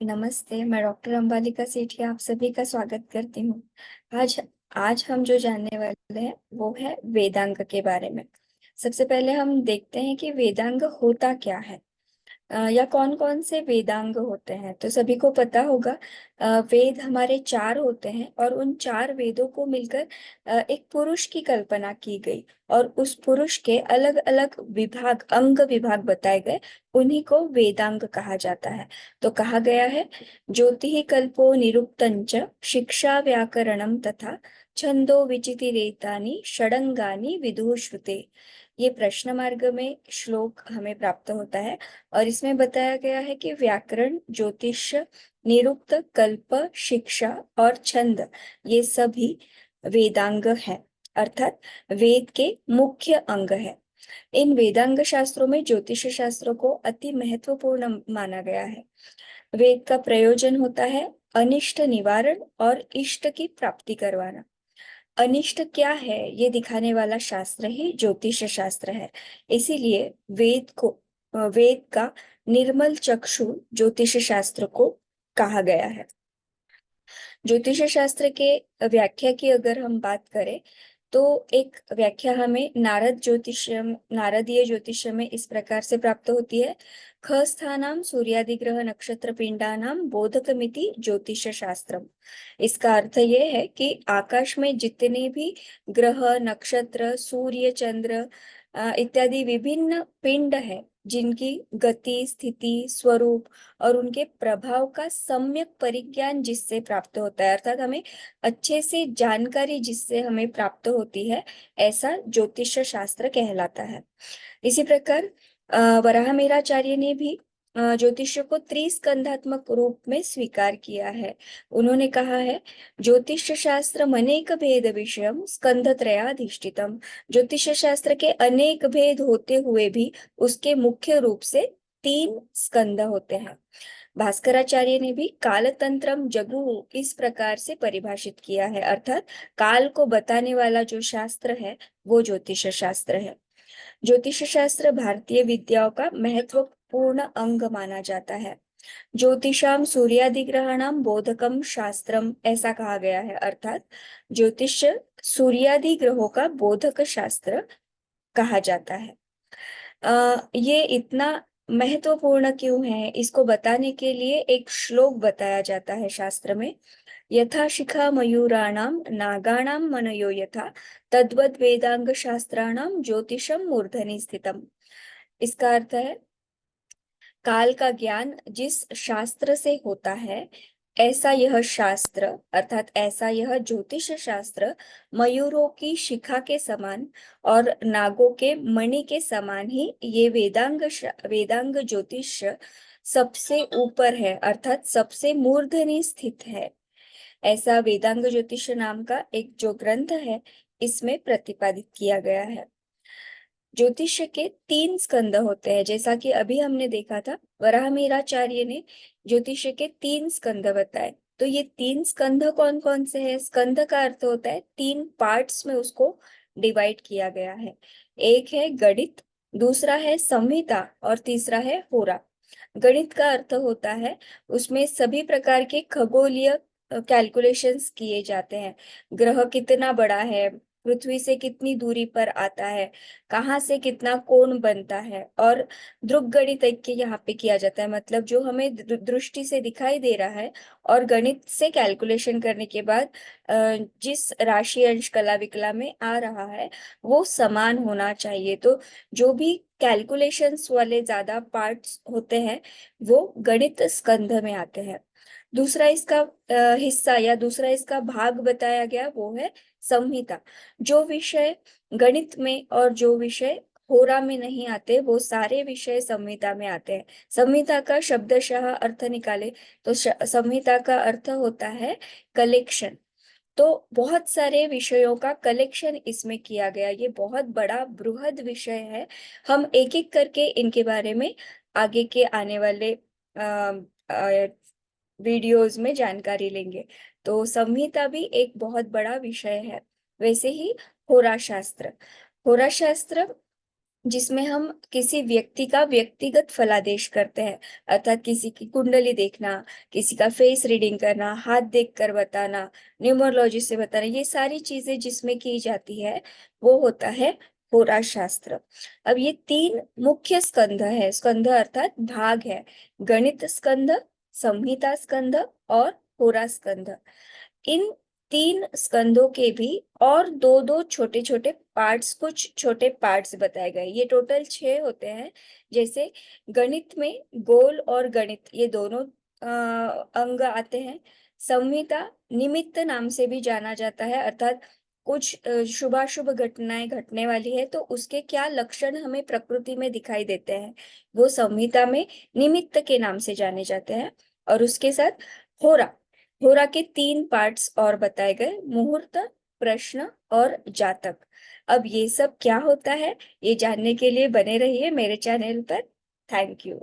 नमस्ते, मैं डॉक्टर अंबालिका सेठिया आप सभी का स्वागत करती हूँ। आज आज हम जो जानने वाले हैं वो है वेदांग के बारे में। सबसे पहले हम देखते हैं कि वेदांग होता क्या है, या कौन कौन से वेदांग होते हैं। तो सभी को पता होगा, वेद हमारे चार होते हैं और उन चार वेदों को मिलकर एक पुरुष की कल्पना की गई और उस पुरुष के अलग अलग विभाग, अंग विभाग बताए गए। उन्हीं को वेदांग कहा जाता है। तो कहा गया है, ज्योतिः कल्पो निरुक्तञ्च शिक्षा व्याकरणम तथा छंदो विचितिरेतानि षडंगानि विदुश्रुते। ये प्रश्न मार्ग में श्लोक हमें प्राप्त होता है और इसमें बताया गया है कि व्याकरण, ज्योतिष, निरुक्त, कल्प, शिक्षा और छंद ये सभी वेदांग हैं, अर्थात वेद के मुख्य अंग है। इन वेदांग शास्त्रों में ज्योतिष शास्त्रों को अति महत्वपूर्ण माना गया है। वेद का प्रयोजन होता है अनिष्ट निवारण और इष्ट की प्राप्ति करवाना। अनिष्ट क्या है ये दिखाने वाला शास्त्र ही ज्योतिष शास्त्र है। इसीलिए वेद का निर्मल चक्षु ज्योतिष शास्त्र को कहा गया है। ज्योतिष शास्त्र के व्याख्या की अगर हम बात करें तो एक व्याख्या हमें नारदीय ज्योतिष में इस प्रकार से प्राप्त होती है। ख स्थानाम सूर्यादिग्रह नक्षत्र पिंडानाम बोधकमिति ज्योतिष शास्त्रम। इसका अर्थ ये है कि आकाश में जितने भी ग्रह, नक्षत्र, सूर्य, चंद्र इत्यादि विभिन्न पिंड है, जिनकी गति, स्थिति, स्वरूप और उनके प्रभाव का सम्यक परिज्ञान जिससे प्राप्त होता है, अर्थात हमें अच्छे से जानकारी जिससे हमें प्राप्त होती है, ऐसा ज्योतिष शास्त्र कहलाता है। इसी प्रकार वराहमिहिराचार्य ने भी ज्योतिष को त्रिस्कंधात्मक रूप में स्वीकार किया है। उन्होंने कहा है, ज्योतिष शास्त्र अनेक भेद विषयम स्कंधत्रयाधिष्ठितम। ज्योतिष शास्त्र के अनेक भेद होते हुए भी उसके मुख्य रूप से तीन स्कंध होते हैं। भास्कराचार्य ने भी कालतंत्रम जगु इस प्रकार से परिभाषित किया है, अर्थात काल को बताने वाला जो शास्त्र है वो ज्योतिष शास्त्र है। ज्योतिष शास्त्र भारतीय विद्याओं का महत्वपूर्ण अंग माना जाता है। ज्योतिषाम सूर्यादिग्रहणाम बोधकम शास्त्रम ऐसा कहा गया है, अर्थात ज्योतिष सूर्यादि ग्रहों का बोधक शास्त्र कहा जाता है। ये इतना महत्वपूर्ण क्यों है, इसको बताने के लिए एक श्लोक बताया जाता है शास्त्र में। यथा शिखा मयूराणाम नागाणाम मनयो यथा तद्वद वेदांग शास्त्राणाम ज्योतिषम मूर्धनि स्थितम। इसका अर्थ है, काल का ज्ञान जिस शास्त्र से होता है, ऐसा यह शास्त्र अर्थात ऐसा यह ज्योतिष शास्त्र मयूरों की शिखा के समान और नागों के मणि के समान ही ये वेदांग ज्योतिष सबसे ऊपर है, अर्थात सबसे मूर्धनि स्थित है। ऐसा वेदांग ज्योतिष नाम का एक जो ग्रंथ है, इसमें प्रतिपादित किया गया है। ज्योतिष के तीन स्कंद होते हैं, जैसा कि अभी हमने देखा था। वराहमिहिराचार्य ने ज्योतिष के तीन स्कंद बताए। तो ये तीन स्कंद कौन कौन से हैं? स्कंद का अर्थ होता है तीन पार्ट्स में उसको डिवाइड किया गया है। एक है गणित, दूसरा है संहिता और तीसरा है होरा। गणित का अर्थ होता है उसमें सभी प्रकार के खगोलीय कैलकुलेशंस किए जाते हैं। ग्रह कितना बड़ा है, पृथ्वी से कितनी दूरी पर आता है, कहाँ से कितना कोण बनता है, और ध्रुव गणित के यहाँ पे किया जाता है। मतलब जो हमें दृष्टि से दिखाई दे रहा है और गणित से कैलकुलेशन करने के बाद जिस राशि अंश कला विकला में आ रहा है वो समान होना चाहिए। तो जो भी कैलकुलेशंस वाले ज्यादा पार्ट्स होते हैं वो गणित स्कंध में आते हैं। दूसरा इसका हिस्सा या दूसरा इसका भाग बताया गया वो है संहिता। जो विषय गणित में और जो विषय होरा में नहीं आते वो सारे विषय संहिता में आते हैं। संहिता का शब्दशः अर्थ निकाले तो संहिता का अर्थ होता है कलेक्शन। तो बहुत सारे विषयों का कलेक्शन इसमें किया गया। ये बहुत बड़ा बृहद विषय है। हम एक एक करके इनके बारे में आगे के आने वाले वीडियोस में जानकारी लेंगे। तो संहिता भी एक बहुत बड़ा विषय है। वैसे ही होरा शास्त्र, होरा शास्त्र जिसमें हम किसी व्यक्ति का व्यक्तिगत फलादेश करते हैं, अर्थात किसी की कुंडली देखना, किसी का फेस रीडिंग करना, हाथ देखकर बताना, न्यूमरोलॉजी से बताना, ये सारी चीजें जिसमें की जाती है वो होता है होरा शास्त्र। अब ये तीन मुख्य स्कंध है, स्कंध अर्थात भाग है, गणित स्कंध, संहिता स्कंध और होरा स्कंध। इन तीन स्कंदों के भी और दो दो छोटे छोटे पार्ट्स, कुछ छोटे पार्ट्स बताए गए, ये टोटल 6 होते हैं। जैसे गणित में गोल और गणित ये दोनों अंग आते हैं। संहिता निमित्त नाम से भी जाना जाता है, अर्थात कुछ शुभाशुभ घटनाएं घटने वाली है तो उसके क्या लक्षण हमें प्रकृति में दिखाई देते हैं, वो संहिता में निमित्त के नाम से जाने जाते हैं। और उसके साथ होरा, होरा के 3 पार्ट्स और बताए गए, मुहूर्त, प्रश्न और जातक। अब ये सब क्या होता है, ये जानने के लिए बने रहिए मेरे चैनल पर। Thank you.